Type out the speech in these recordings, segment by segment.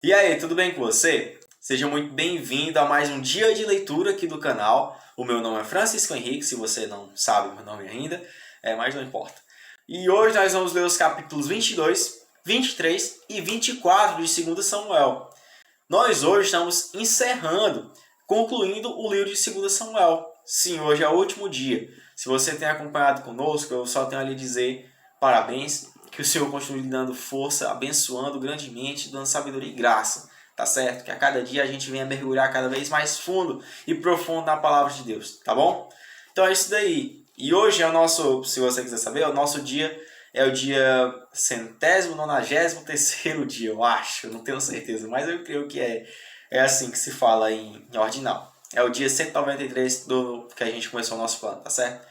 E aí, tudo bem com você? Seja muito bem-vindo a mais um dia de leitura aqui do canal. O meu nome é Francisco Henrique, se você não sabe meu nome ainda, mas não importa. E hoje nós vamos ler os capítulos 22, 23 e 24 de 2 Samuel. Nós hoje estamos concluindo o livro de 2 Samuel. Sim, hoje é o último dia. Se você tem acompanhado conosco, eu só tenho a lhe dizer parabéns, que o Senhor continue lhe dando força, abençoando grandemente, dando sabedoria e graça, tá certo? Que a cada dia a gente venha mergulhar cada vez mais fundo e profundo na palavra de Deus, tá bom? Então é isso daí. E hoje é o nosso, se você quiser saber, o nosso dia é o dia 193º dia, eu acho, eu não tenho certeza, mas eu creio que é assim que se fala em ordinal. É o dia 193 do que a gente começou o nosso plano, tá certo?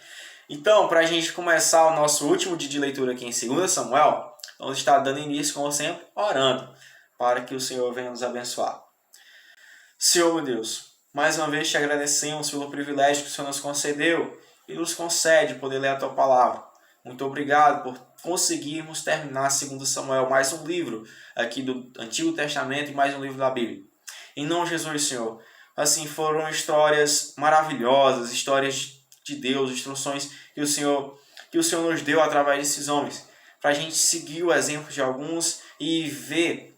Então, para a gente começar o nosso último dia de leitura aqui em 2 Samuel, vamos estar dando início, como sempre, orando, para que o Senhor venha nos abençoar. Senhor, meu Deus, mais uma vez te agradecemos pelo privilégio que o Senhor nos concedeu e nos concede poder ler a Tua Palavra. Muito obrigado por conseguirmos terminar 2 Samuel, mais um livro aqui do Antigo Testamento e mais um livro da Bíblia. Em nome de Jesus, Senhor, assim foram histórias maravilhosas, histórias de Deus, instruções que o Senhor nos deu através desses homens, para a gente seguir o exemplo de alguns e ver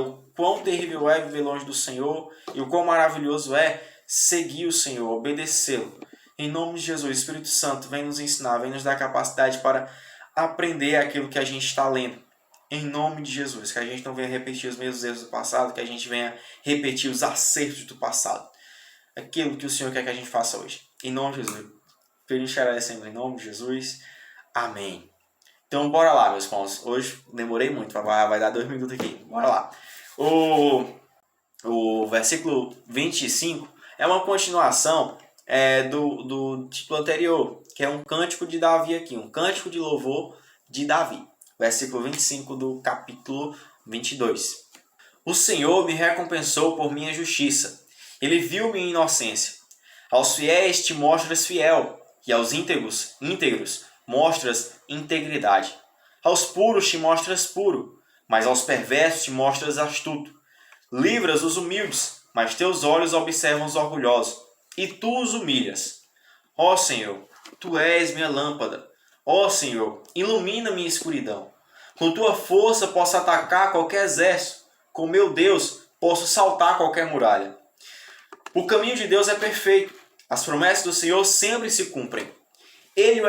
o quão terrível é viver longe do Senhor e o quão maravilhoso é seguir o Senhor, obedecê-lo. Em nome de Jesus, Espírito Santo, vem nos ensinar, vem nos dar capacidade para aprender aquilo que a gente está lendo. Em nome de Jesus, que a gente não venha repetir os mesmos erros do passado, que a gente venha repetir os acertos do passado. Aquilo que o Senhor quer que a gente faça hoje. Em nome de Jesus. Feliz agradecendo em nome de Jesus. Amém. Então bora lá, meus irmãos. Hoje demorei muito, vai dar 2 minutos aqui. Bora lá. O versículo 25 é uma continuação do título anterior, que é um cântico de Davi aqui, um cântico de louvor de Davi. Versículo 25 do capítulo 22. O Senhor me recompensou por minha justiça. Ele viu minha inocência. Aos fiéis te mostras fiel, e aos íntegros mostras integridade. Aos puros te mostras puro, mas aos perversos te mostras astuto. Livras os humildes, mas teus olhos observam os orgulhosos, e tu os humilhas. Ó Senhor, tu és minha lâmpada. Ó Senhor, ilumina minha escuridão. Com tua força posso atacar qualquer exército. Com meu Deus, posso saltar qualquer muralha. O caminho de Deus é perfeito. As promessas do Senhor sempre se cumprem. Ele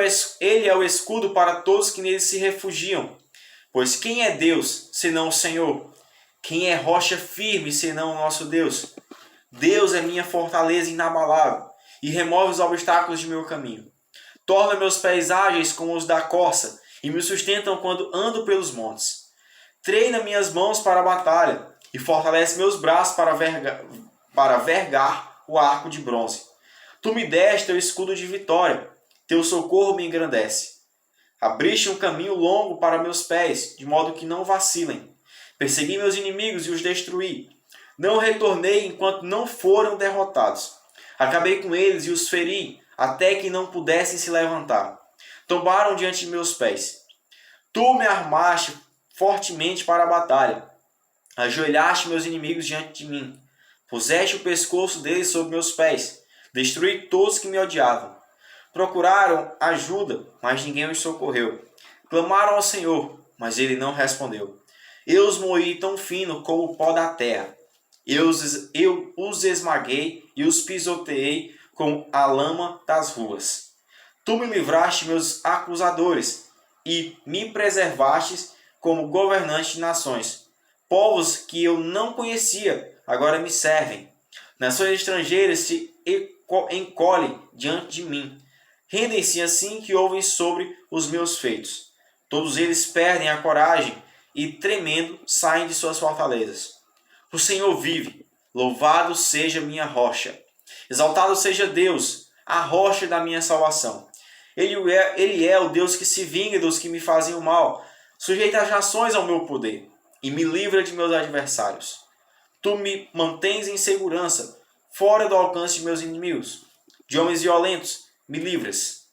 é o escudo para todos que nele se refugiam. Pois quem é Deus, senão o Senhor? Quem é rocha firme, senão o nosso Deus? Deus é minha fortaleza inabalável e remove os obstáculos de meu caminho. Torna meus pés ágeis como os da corça e me sustentam quando ando pelos montes. Treina minhas mãos para a batalha e fortalece meus braços para vergar o arco de bronze. Tu me deste teu escudo de vitória, teu socorro me engrandece. Abriste um caminho longo para meus pés, de modo que não vacilem. Persegui meus inimigos e os destruí. Não retornei enquanto não foram derrotados. Acabei com eles e os feri, até que não pudessem se levantar. Tombaram diante de meus pés. Tu me armaste fortemente para a batalha. Ajoelhaste meus inimigos diante de mim. Puseste o pescoço deles sob meus pés. Destruí todos que me odiavam. Procuraram ajuda, mas ninguém os socorreu. Clamaram ao Senhor, mas ele não respondeu. Eu os moí tão fino como o pó da terra. Eu os esmaguei e os pisoteei como a lama das ruas. Tu me livraste meus acusadores e me preservaste como governante de nações. Povos que eu não conhecia agora me servem. Nações estrangeiras se encolhem diante de mim. Rendem-se assim que ouvem sobre os meus feitos. Todos eles perdem a coragem e, tremendo, saem de suas fortalezas. O Senhor vive. Louvado seja minha rocha. Exaltado seja Deus, a rocha da minha salvação. Ele é o Deus que se vinga dos que me fazem o mal. Sujeita as nações ao meu poder e me livra de meus adversários. Tu me mantens em segurança, fora do alcance de meus inimigos. De homens violentos, me livras.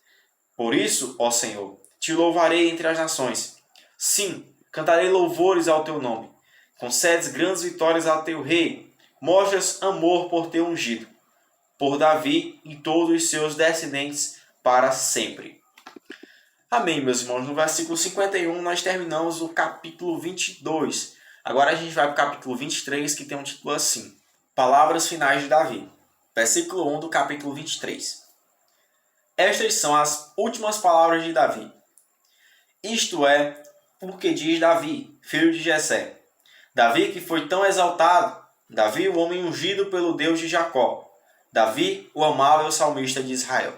Por isso, ó Senhor, te louvarei entre as nações. Sim, cantarei louvores ao teu nome. Concedes grandes vitórias ao teu rei. Mostras amor por teu ungido, por Davi e todos os seus descendentes para sempre. Amém, meus irmãos. No versículo 51 nós terminamos o capítulo 22. Agora a gente vai para o capítulo 23, que tem um título assim: Palavras finais de Davi. Versículo 1 do capítulo 23. Estas são as últimas palavras de Davi. Isto é, porque diz Davi, filho de Jessé. Davi que foi tão exaltado. Davi, o homem ungido pelo Deus de Jacó. Davi, o amável salmista de Israel.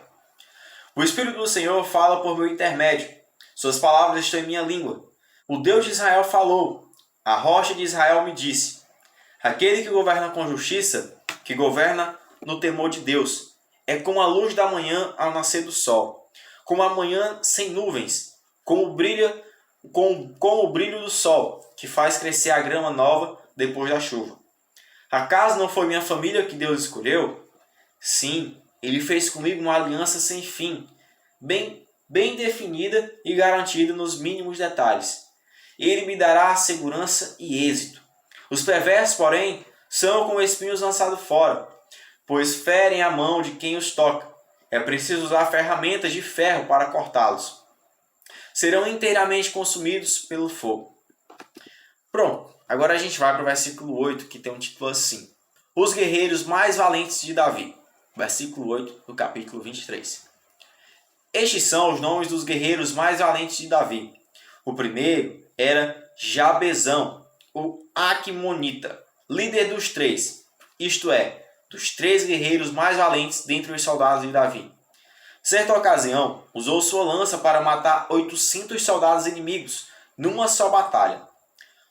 O Espírito do Senhor fala por meu intermédio. Suas palavras estão em minha língua. O Deus de Israel falou. A rocha de Israel me disse. Aquele que governa com justiça, que governa no temor de Deus, é como a luz da manhã ao nascer do sol, como a manhã sem nuvens, como o brilho do sol, que faz crescer a grama nova depois da chuva. Acaso não foi minha família que Deus escolheu? Sim, Ele fez comigo uma aliança sem fim, bem definida e garantida nos mínimos detalhes. Ele me dará segurança e êxito. Os perversos, porém, são como espinhos lançados fora, pois ferem a mão de quem os toca. É preciso usar ferramentas de ferro para cortá-los. Serão inteiramente consumidos pelo fogo. Pronto, agora a gente vai para o versículo 8, que tem um título assim: Os guerreiros mais valentes de Davi. Versículo 8 do capítulo 23. Estes são os nomes dos guerreiros mais valentes de Davi. O primeiro era Jabezão, o Aquimonita, líder dos três, isto é, dos três guerreiros mais valentes dentre os soldados de Davi. Certa ocasião, usou sua lança para matar 800 soldados inimigos numa só batalha.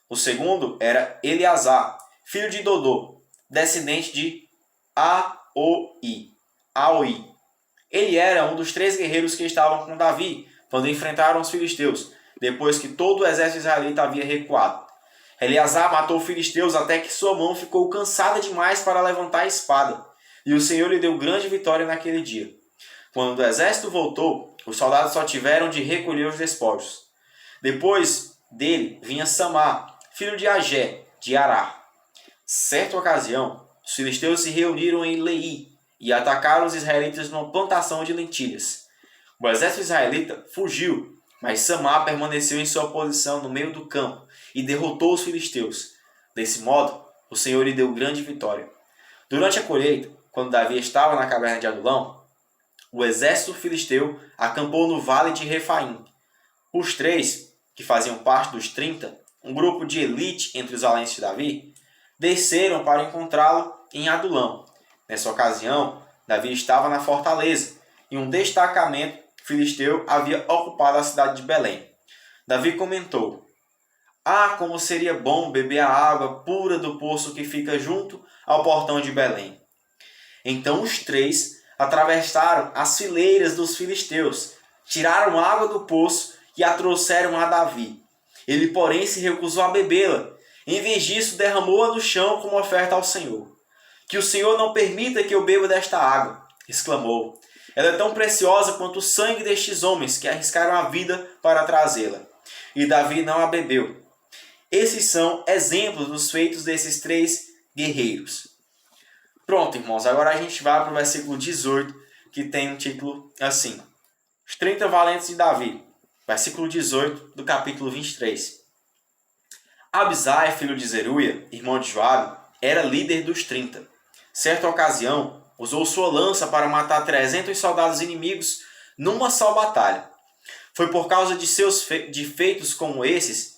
O segundo era Eleazar, filho de Dodô, descendente de Aoi. Ele era um dos três guerreiros que estavam com Davi quando enfrentaram os filisteus, depois que todo o exército israelita havia recuado. Eleazar matou os filisteus até que sua mão ficou cansada demais para levantar a espada, e o Senhor lhe deu grande vitória naquele dia. Quando o exército voltou, os soldados só tiveram de recolher os despojos. Depois dele vinha Samar, filho de Agé, de Arar. Certa ocasião, os filisteus se reuniram em Lei e atacaram os israelitas numa plantação de lentilhas. O exército israelita fugiu, mas Samar permaneceu em sua posição no meio do campo e derrotou os filisteus. Desse modo, o Senhor lhe deu grande vitória. Durante a colheita, quando Davi estava na caverna de Adulão, o exército filisteu acampou no vale de Refaim. Os três, que faziam parte dos 30, um grupo de elite entre os valentes de Davi, desceram para encontrá-lo em Adulão. Nessa ocasião, Davi estava na fortaleza e um destacamento filisteu havia ocupado a cidade de Belém. Davi comentou: Ah, como seria bom beber a água pura do poço que fica junto ao portão de Belém. Então os três atravessaram as fileiras dos filisteus, tiraram água do poço e a trouxeram a Davi. Ele, porém, se recusou a bebê-la. Em vez disso, derramou-a no chão como oferta ao Senhor. Que o Senhor não permita que eu beba desta água, exclamou. Ela é tão preciosa quanto o sangue destes homens que arriscaram a vida para trazê-la. E Davi não a bebeu. Esses são exemplos dos feitos desses três guerreiros. Pronto, irmãos, agora a gente vai para o versículo 18, que tem um título assim: Os 30 valentes de Davi. Versículo 18 do capítulo 23. Abisai, filho de Zeruia, irmão de Joabe, era líder dos 30. Certa ocasião, usou sua lança para matar 300 soldados inimigos numa só batalha. Foi por causa de seus feitos como esse,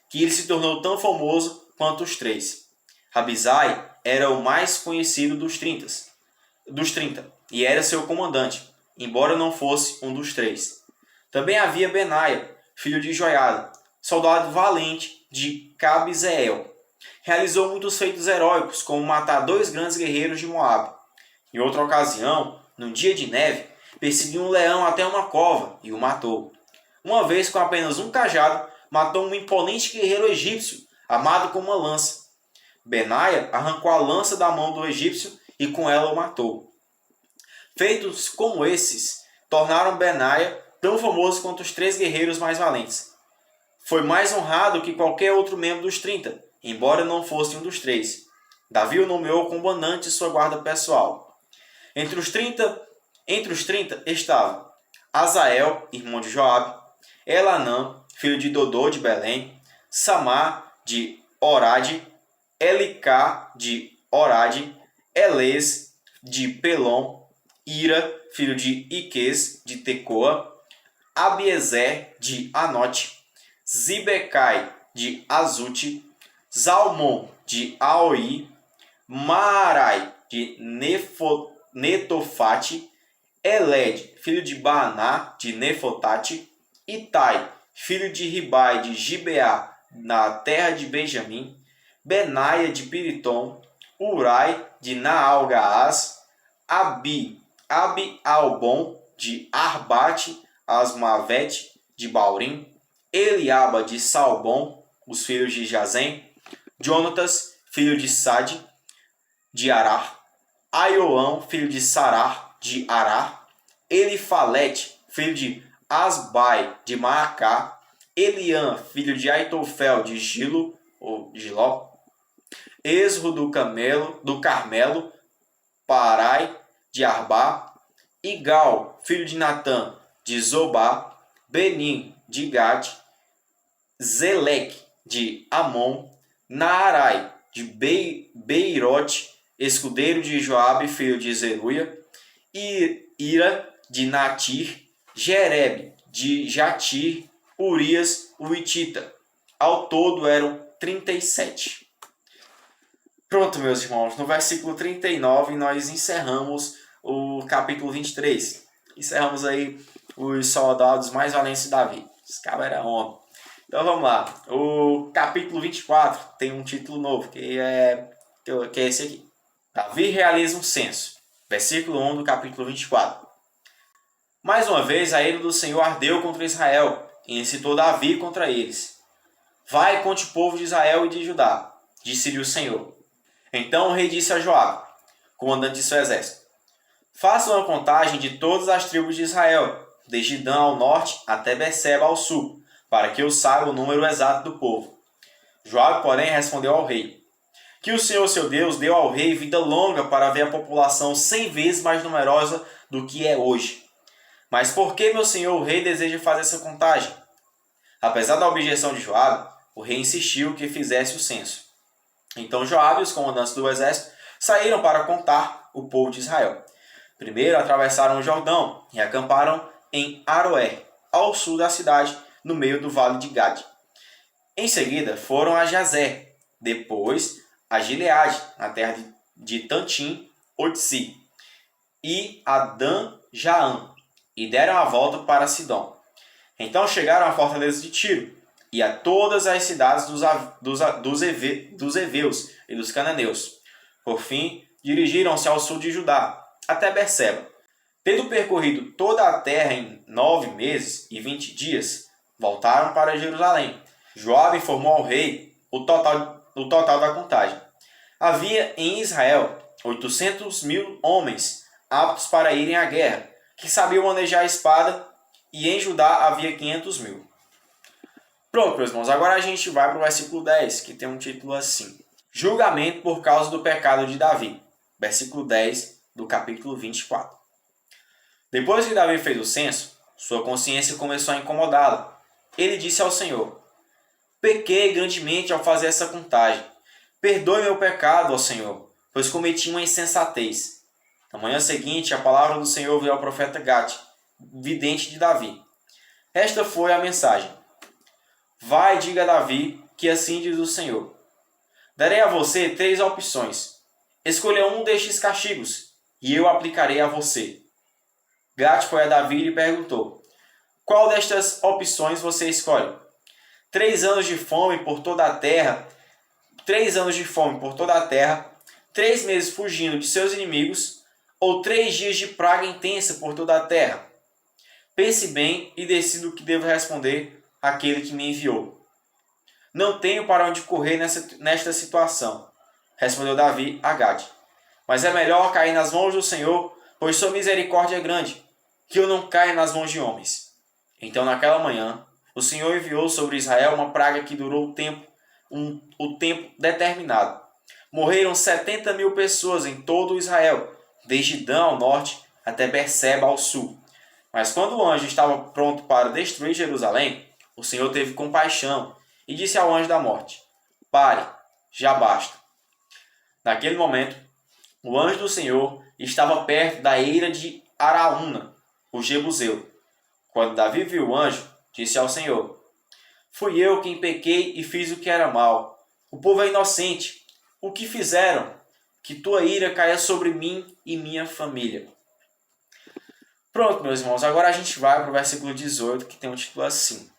que ele se tornou tão famoso quanto os três. Abisai era o mais conhecido dos 30, e era seu comandante, embora não fosse um dos três. Também havia Benaia, filho de Joiada, soldado valente de Cabzeel. Realizou muitos feitos heróicos, como matar 2 grandes guerreiros de Moabe. Em outra ocasião, num dia de neve, perseguiu um leão até uma cova e o matou. Uma vez, com apenas um cajado, matou um imponente guerreiro egípcio, armado com uma lança. Benaia arrancou a lança da mão do egípcio e com ela o matou. Feitos como esses tornaram Benaia tão famoso quanto os 3 guerreiros mais valentes. Foi mais honrado que qualquer outro membro dos 30, embora não fosse um dos três. Davi o nomeou comandante de sua guarda pessoal. Entre os 30 estava Azael, irmão de Joabe, Elanã, filho de Dodô de Belém, Samar de Orade, Elicá de Orade, Elez de Pelom, Ira, filho de Iques de Tecoa, Abiezer de Anote, Zibecai de Azute, Zalmon de Aoi, Maarai de Netofate, Eled, filho de Baaná de Nefotate, Itai, filho de Ribai de Gibeá, na terra de Benjamim, Benaia de Piritom, Urai de Naal-Gaás, Abi-Albon de Arbate, Asmavete de Baurim, Eliaba de Salbom, os filhos de Jazem, Jonatas, filho de Sade, de Arar, Aioão, filho de Sarar, de Arar, Elifalete, filho de Asbai, de Maacá, Eliã, filho de Aitofel, de Gilo, ou Giló, Esro do Carmelo, Parai, de Arbá, Igal, filho de Natã, de Zobá, Benim, de Gade, Zeleque, de Amon, Naarai, de Beirote, escudeiro de Joabe, filho de Zeruia, Ira, de Natir, Jerebe, de Jatir, Urias, o Itita. Ao todo eram 37. Pronto, meus irmãos, no versículo 39 nós encerramos o capítulo 23. Encerramos aí os soldados mais valentes de Davi. Esse cara era homem. Então vamos lá. O capítulo 24 tem um título novo, que é esse aqui. Davi realiza um censo. Versículo 1 do capítulo 24. Mais uma vez a ira do Senhor ardeu contra Israel, e incitou Davi contra eles. Vai, conte o povo de Israel e de Judá, disse-lhe o Senhor. Então o rei disse a Joabe, comandante de seu exército: faça uma contagem de todas as tribos de Israel, desde Dan ao norte até Berseba ao sul, para que eu saiba o número exato do povo. Joabe, porém, respondeu ao rei: que o Senhor seu Deus deu ao rei vida longa para ver a população 100 vezes mais numerosa do que é hoje. Mas por que meu senhor o rei deseja fazer essa contagem? Apesar da objeção de Joabe, o rei insistiu que fizesse o censo. Então Joabe e os comandantes do exército saíram para contar o povo de Israel. Primeiro atravessaram o Jordão e acamparam em Aroé, ao sul da cidade, no meio do vale de Gade. Em seguida foram a Jazer, depois a Gileade, na terra de Tantim, Otsi, e a Dan-Jaã, e deram a volta para Sidom. Então chegaram à fortaleza de Tiro, e a todas as cidades dos heveus e dos cananeus. Por fim, dirigiram-se ao sul de Judá, até Berseba. Tendo percorrido toda a terra em 9 meses e 20 dias, voltaram para Jerusalém. Joabe informou ao rei o total da contagem. Havia em Israel 800.000 homens aptos para irem à guerra, que sabiam manejar a espada, e em Judá havia 500.000. Pronto, meus irmãos, agora a gente vai para o versículo 10, que tem um título assim: Julgamento por causa do pecado de Davi. Versículo 10 do capítulo 24. Depois que Davi fez o censo, sua consciência começou a incomodá-lo. Ele disse ao Senhor: pequei grandemente ao fazer essa contagem. Perdoe meu pecado, ó Senhor, pois cometi uma insensatez. Na manhã seguinte, a palavra do Senhor veio ao profeta Gade, vidente de Davi. Esta foi a mensagem: vai e diga a Davi que assim diz o Senhor: darei a você 3 opções. Escolha um destes castigos, e eu aplicarei a você. Gade foi a Davi e lhe perguntou: qual destas opções você escolhe? 3 anos de fome por toda a terra, 3 anos de fome por toda a terra, 3 meses fugindo de seus inimigos, ou 3 dias de praga intensa por toda a terra? Pense bem e decida o que devo responder àquele que me enviou. Não tenho para onde correr nesta situação, respondeu Davi a Gade. Mas é melhor cair nas mãos do Senhor, pois sua misericórdia é grande, que eu não caia nas mãos de homens. Então naquela manhã, o Senhor enviou sobre Israel uma praga que durou tempo o tempo determinado. Morreram 70.000 pessoas em todo Israel, desde Dan ao norte até Berseba ao sul. Mas quando o anjo estava pronto para destruir Jerusalém, o Senhor teve compaixão e disse ao anjo da morte: Pare, já basta. Naquele momento, o anjo do Senhor estava perto da eira de Araúna, o jebuseu. Quando Davi viu o anjo, disse ao Senhor: Fui eu quem pequei e fiz o que era mal. O povo é inocente. O que fizeram? Que tua ira caia sobre mim e minha família. Pronto, meus irmãos, agora a gente vai para o versículo 18, que tem um título assim: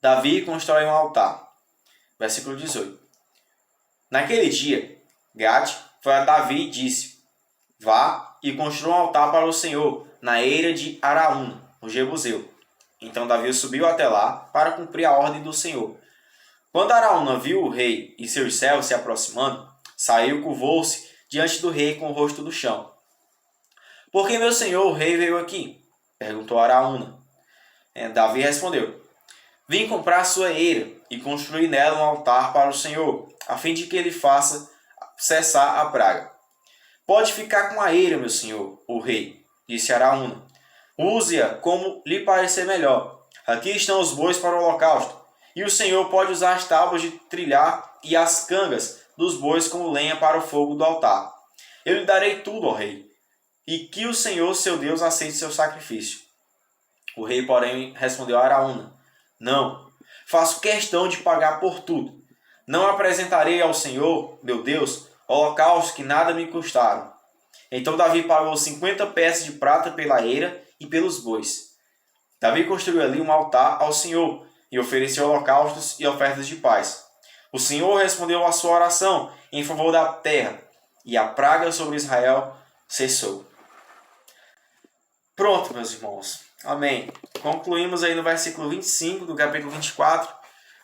Davi constrói um altar. Versículo 18. Naquele dia, Gade foi a Davi e disse: Vá e construa um altar para o Senhor na eira de Araúna, o jebuseu. Então Davi subiu até lá para cumprir a ordem do Senhor. Quando Araúna viu o rei e seus servos se aproximando, saiu e curvou-se diante do rei com o rosto no chão. Por que meu senhor o rei veio aqui? Perguntou Araúna. Davi respondeu: Vim comprar sua eira e construir nela um altar para o Senhor, a fim de que ele faça cessar a praga. Pode ficar com a eira, meu senhor, o rei, disse Araúna. Use-a como lhe parecer melhor. Aqui estão os bois para o holocausto, e o Senhor pode usar as tábuas de trilhar e as cangas dos bois como lenha para o fogo do altar. Eu lhe darei tudo, ó rei, e que o Senhor, seu Deus, aceite seu sacrifício. O rei, porém, respondeu a Araúna: Não, faço questão de pagar por tudo. Não apresentarei ao Senhor, meu Deus, holocaustos que nada me custaram. Então Davi pagou 50 peças de prata pela eira e pelos bois. Davi construiu ali um altar ao Senhor e ofereceu holocaustos e ofertas de paz. O Senhor respondeu à sua oração em favor da terra, e a praga sobre Israel cessou. Pronto, meus irmãos. Amém. Concluímos aí no versículo 25 do capítulo 24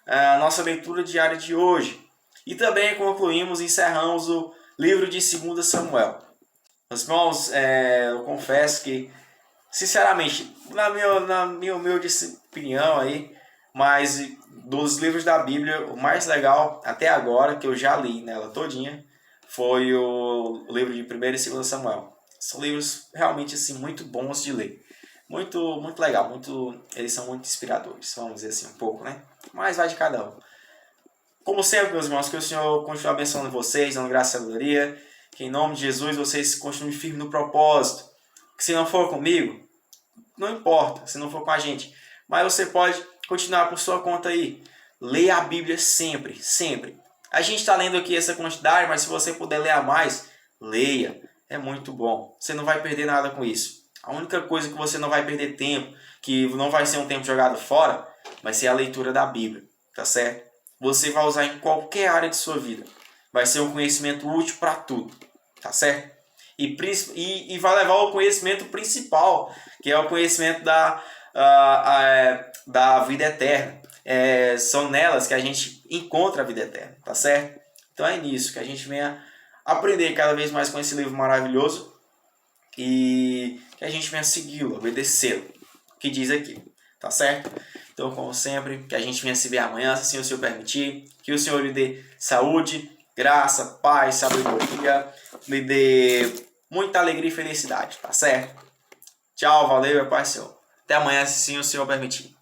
a nossa leitura diária de hoje. E também concluímos e encerramos o livro de 2 Samuel. Meus irmãos, eu confesso que, sinceramente, na minha humilde opinião aí, mas dos livros da Bíblia, o mais legal até agora, que eu já li nela todinha, foi o livro de 1 e 2 Samuel. São livros realmente assim, muito bons de ler. Muito, muito legal, eles são muito inspiradores, vamos dizer assim, um pouco, né? Mas vai de cada um. Como sempre, meus irmãos, que o Senhor continue abençoando vocês, dando graça e sabedoria, que em nome de Jesus vocês continuem firmes no propósito. Que se não for comigo, não importa, se não for com a gente, mas você pode continuar por sua conta aí. Leia a Bíblia sempre, sempre. A gente está lendo aqui essa quantidade, mas se você puder ler a mais, leia. É muito bom. Você não vai perder nada com isso. A única coisa que você não vai perder tempo, que não vai ser um tempo jogado fora, vai ser a leitura da Bíblia, tá certo? Você vai usar em qualquer área de sua vida. Vai ser um conhecimento útil para tudo, tá certo? E vai levar ao conhecimento principal, que é o conhecimento da vida eterna. São nelas que a gente encontra a vida eterna, tá certo? Então é nisso que a gente venha aprender cada vez mais com esse livro maravilhoso e que a gente venha segui-lo, obedecê-lo, o que diz aqui, tá certo? Então, como sempre, que a gente venha se ver amanhã, se assim o Senhor permitir, que o Senhor lhe dê saúde, graça, paz, sabedoria, lhe dê muita alegria e felicidade, tá certo? Tchau, valeu, Pai Senhor. Até amanhã, se assim o Senhor permitir.